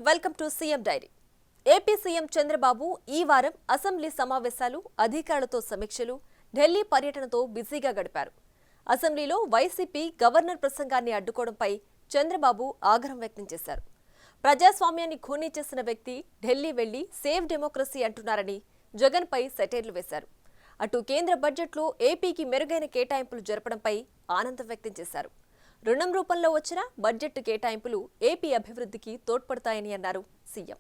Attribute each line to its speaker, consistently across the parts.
Speaker 1: Welcome to CM diary. AP CM Chandrababu ఈ వారం assembly సమావేశాలు, అధికారులతో సమీక్షలు, ఢిల్లీ పర్యటనతో బిజీగా గడిపారు. అసెంబ్లీలో వైసీపీ గవర్నర్ ప్రసంగాన్ని అడ్డుకోవడంపై చంద్రబాబు ఆగ్రహం వ్యక్తం చేశారు. ప్రజాస్వామ్యాన్ని ఖూనీ చేసిన వ్యక్తి ఢిల్లీ వెళ్లి సేవ్ డెమోక్రసీ అంటున్నారని జగన్పై సెటైర్లు వేశారు. అటు కేంద్ర బడ్జెట్లో ఏపీకి మెరుగైన కేటాయింపులు జరపడంపై ఆనందం వ్యక్తం చేశారు. రుణం రూపంలో వచ్చిన బడ్జెట్ కేటాయింపులు ఏపీ అభివృద్ధికి తోడ్పడతాయని అన్నారు సీఎం.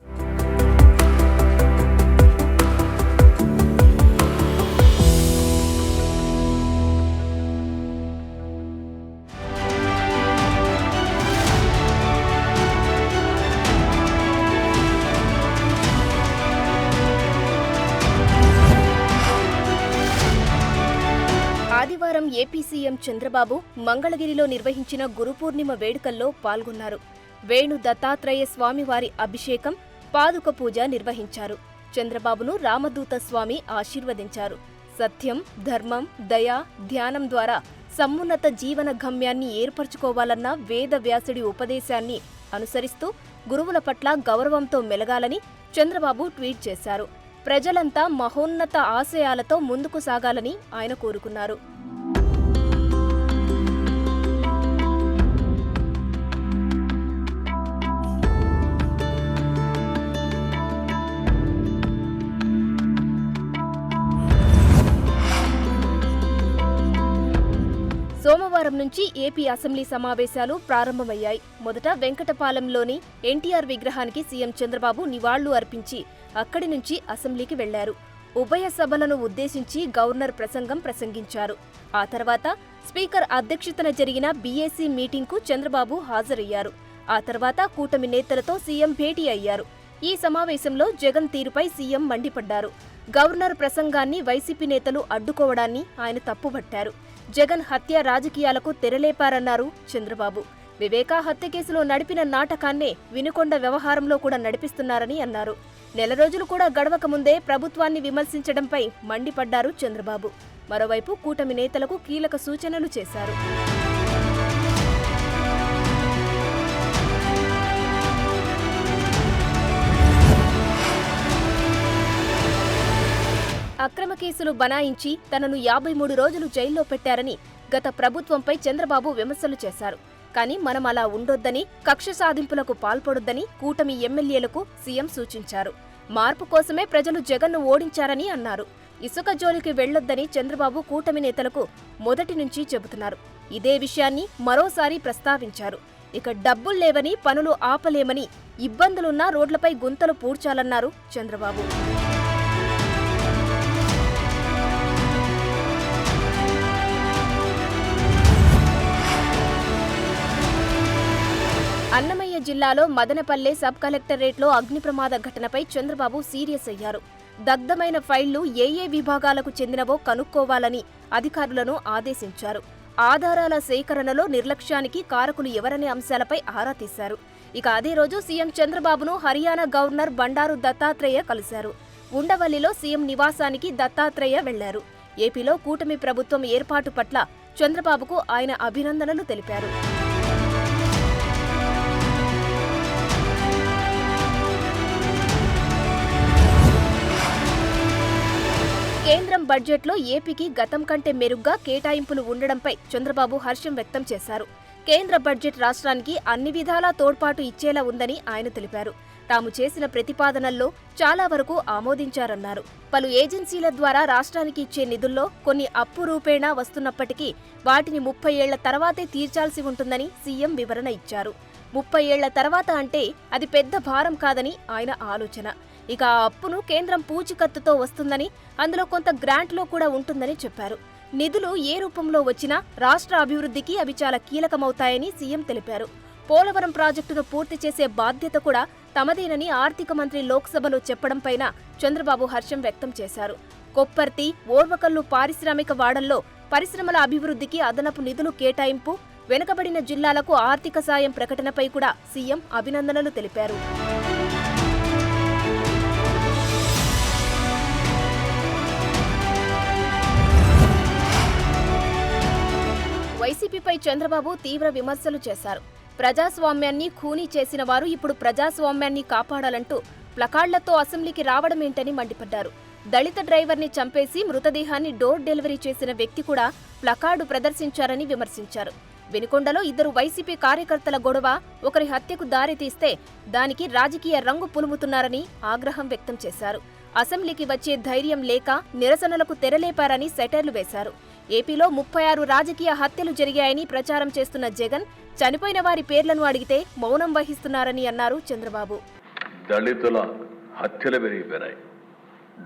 Speaker 2: ఆదివారం ఏపీ సీఎం చంద్రబాబు మంగళగిరిలో నిర్వహించిన గురుపూర్ణిమ వేడుకల్లో పాల్గొన్నారు. వేణు దత్తాత్రేయ స్వామివారి అభిషేకం, పాదుక పూజ నిర్వహించారు. చంద్రబాబును రామదూత స్వామి ఆశీర్వదించారు. సత్యం, ధర్మం, దయ, ధ్యానం ద్వారా సమున్నత జీవన గమ్యాన్ని ఏర్పరచుకోవాలన్న వేద వ్యాసుడి ఉపదేశాన్ని అనుసరిస్తూ గురువుల పట్ల గౌరవంతో మెలగాలని చంద్రబాబు ట్వీట్ చేశారు. ప్రజలంతా మహోన్నత ఆశయాలతో ముందుకు సాగాలని ఆయన కోరుకున్నారు. సోమవారం నుంచి ఏపీ అసెంబ్లీ సమావేశాలు ప్రారంభమయ్యాయి. మొదట వెంకటపాలెంలోని ఎన్టీఆర్ విగ్రహానికి సీఎం చంద్రబాబు నివాళులు అర్పించి అక్కడి నుంచి అసెంబ్లీకి వెళ్లారు. ఉభయ సభలను ఉద్దేశించి గవర్నర్ ప్రసంగించారు. ఆ తర్వాత స్పీకర్ అధ్యక్షతన జరిగిన బీఏసీ మీటింగ్కు చంద్రబాబు హాజరయ్యారు. ఆ తర్వాత కూటమి నేతలతో సీఎం భేటీ అయ్యారు. ఈ సమావేశంలో జగన్ తీరుపై సీఎం మండిపడ్డారు. గవర్నర్ ప్రసంగాన్ని వైసీపీ నేతలు అడ్డుకోవడాన్ని ఆయన తప్పుబట్టారు. జగన్ హత్య రాజకీయాలకు తెరలేపారన్నారు చంద్రబాబు. వివేకా హత్య కేసులో నడిపిన నాటకాన్నే వినుకొండ వ్యవహారంలో కూడా నడిపిస్తున్నారని అన్నారు. నెల రోజులు కూడా గడవక ముందే ప్రభుత్వాన్ని విమర్శించడంపై మండిపడ్డారు చంద్రబాబు. మరోవైపు కూటమి నేతలకు కీలక సూచనలు చేశారు. అక్రమ కేసులు బనాయించి తనను 53 రోజులు జైల్లో పెట్టారని గత ప్రభుత్వంపై చంద్రబాబు విమర్శలు చేశారు. కానీ మనం అలా ఉండొద్దని, కక్ష సాధింపులకు పాల్పడొద్దని కూటమి ఎమ్మెల్యేలకు సీఎం సూచించారు. మార్పు కోసమే ప్రజలు జగన్ను ఓడించారని అన్నారు. ఇసుక జోలికి వెళ్లొద్దని చంద్రబాబు కూటమి నేతలకు మొదటి నుంచి చెబుతున్నారు. ఇదే విషయాన్ని మరోసారి ప్రస్తావించారు. ఇక డబ్బుల్లేవని, పనులు ఆపలేమని, ఇబ్బందులున్నా రోడ్లపై గుంతలు పూడ్చాలన్నారు చంద్రబాబు. అన్నమయ్య జిల్లాలో మదనపల్లె సబ్ కలెక్టరేట్లో అగ్ని ప్రమాద ఘటనపై చంద్రబాబు సీరియస్ అయ్యారు. దగ్ధమైన ఫైళ్లు ఏ విభాగాలకు చెందినవో కనుక్కోవాలని అధికారులను ఆదేశించారు. ఆధారాల సేకరణలో నిర్లక్ష్యానికి కారకులు ఎవరనే అంశాలపై ఆరా తీశారు. ఇక అదే రోజు సీఎం చంద్రబాబును హర్యానా గవర్నర్ బండారు దత్తాత్రేయ కలిశారు. ఉండవల్లిలో సీఎం నివాసానికి దత్తాత్రేయ వెళ్లారు. ఏపీలో కూటమి ప్రభుత్వం ఏర్పాటు పట్ల చంద్రబాబుకు ఆయన అభినందనలు తెలిపారు. కేంద్రం బడ్జెట్లో ఏపీకి గతం కంటే మెరుగ్గా కేటాయింపులు ఉండడంపై చంద్రబాబు హర్షం వ్యక్తం చేశారు. కేంద్ర బడ్జెట్ రాష్ట్రానికి అన్ని విధాలా తోడ్పాటు ఇచ్చేలా ఉందని ఆయన తెలిపారు. తాము చేసిన ప్రతిపాదనల్లో చాలా వరకు ఆమోదించారన్నారు. పలు ఏజెన్సీల ద్వారా రాష్ట్రానికి ఇచ్చే నిధుల్లో కొన్ని అప్పు రూపేణా వస్తున్నప్పటికీ వాటిని 30 ఏళ్ల తర్వాతే తీర్చాల్సి ఉంటుందని సీఎం వివరణ ఇచ్చారు. 30 ఏళ్ల తర్వాత అంటే అది పెద్ద భారం కాదని ఆయన ఆలోచన. ఇక ఆ అప్పును కేంద్రం పూచికత్తుతో వస్తుందని, అందులో కొంత గ్రాంట్లో కూడా ఉంటుందని చెప్పారు. నిధులు ఏ రూపంలో వచ్చినా రాష్ట్ర అభివృద్ధికి అవి చాలా కీలకమవుతాయని సీఎం తెలిపారు. పోలవరం ప్రాజెక్టును పూర్తి చేసే బాధ్యత కూడా తమదేనని ఆర్థిక మంత్రి లోక్సభలో చెప్పడంపైన చంద్రబాబు హర్షం వ్యక్తం చేశారు. కొప్పర్తి, ఓర్వకల్లు పారిశ్రామిక వాడల్లో పరిశ్రమల అభివృద్ధికి అదనపు నిధులు కేటాయింపు, వెనుకబడిన జిల్లాలకు ఆర్థిక సాయం ప్రకటనపై కూడా సీఎం అభినందనలు తెలిపారు. వైసీపీపై చంద్రబాబు తీవ్ర విమర్శలు చేశారు. ప్రజాస్వామ్యాన్ని ఖూనీ చేసిన వారు ఇప్పుడు ప్రజాస్వామ్యాన్ని కాపాడాలంటూ ప్లకార్డులతో అసెంబ్లీకి రావడమేంటని మండిపడ్డారు. దళిత డ్రైవర్ని చంపేసి మృతదేహాన్ని డోర్ డెలివరీ చేసిన వ్యక్తి కూడా ప్లకార్డు ప్రదర్శించారని విమర్శించారు. వినుకొండలో 2 వైసీపీ కార్యకర్తల గొడవ ఒకరి హత్యకు దారితీస్తే దానికి రాజకీయ రంగు పులుముతున్నారని ఆగ్రహం వ్యక్తం చేశారు. అసెంబ్లీకి వచ్చే ధైర్యం లేక నిరసనలకు తెరలేపారని సెటైర్లు వేశారు. ఏపీలో 36 రాజకీయ హత్యలు జరిగాయని ప్రచారం చేస్తున్న జగన్ చనిపోయిన వారి పేర్లను అడిగితే మౌనం వహిస్తున్నారని అన్నారు చంద్రబాబు.
Speaker 3: దళితుల హత్యలు పెరిగిపోయాయి.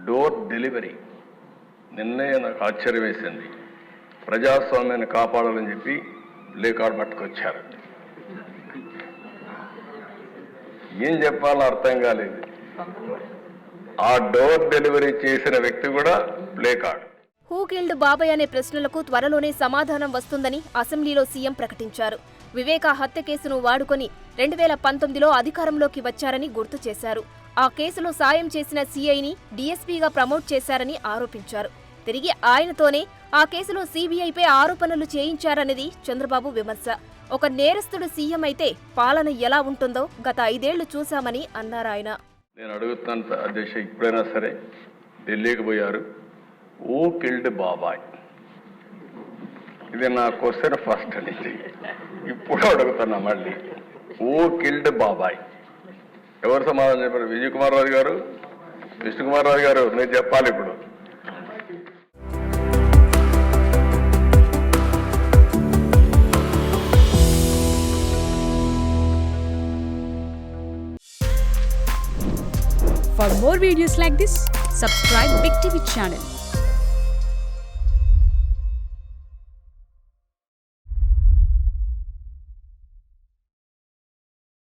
Speaker 3: డోర్ డెలివరీ నిన్నే నాకు ఆశ్చర్యం వేసింది. ప్రజాస్వామ్యాన్ని కాపాడాలని చెప్పి ప్లేకార్డు పట్టుకొచ్చారు. ఏం చెప్పాలో అర్థం కాలేదు. ఆ డోర్ డెలివరీ చేసిన వ్యక్తి కూడా ప్లేకార్డు.
Speaker 2: హూ కిల్డ్ బాబాయ్ అనే ప్రశ్నలకు త్వరలోనే సమాధానం వస్తుందని అసెంబ్లీలో సీఎం ప్రకటించారు. వివేకా హత్య కేసును వాడుకొని 2019లో అధికారంలోకి వచ్చారని గుర్తు చేశారు. ఆ కేసులో సాయం చేసిన సీఐని డీఎస్పీగా ప్రమోట్ చేశారని ఆరోపించారు. తిరిగి ఆయనతోనే ఆ కేసులో సీబీఐపై ఆరోపణలు చేయించారనేది చంద్రబాబు విమర్శ. ఒక నేరస్తుడు సీఎం అయితే పాలన ఎలా ఉంటుందో గత 5 ఏళ్లు చూశామని అన్నారాయన.
Speaker 3: నేను అడుగుతాను అధ్యక్ష, ఇప్పుడైనా సరే ఢిల్లీకి పోయారు. ఓ కిల్డ్ బాబాయ్, ఇది నా క్వశ్చన్ ఫస్ట్ అనేది. ఇప్పుడు అడుగుతున్నా మళ్ళీ, ఓ కిల్డ్ బాబాయ్ ఎవరు సమాధానం చెప్పారు? విజయ్ కుమార్ రాజు గారు, విష్ణుకుమార్ రాజు గారు, మీరు చెప్పాలి ఇప్పుడు.
Speaker 4: For more videos like this, subscribe Big TV channel.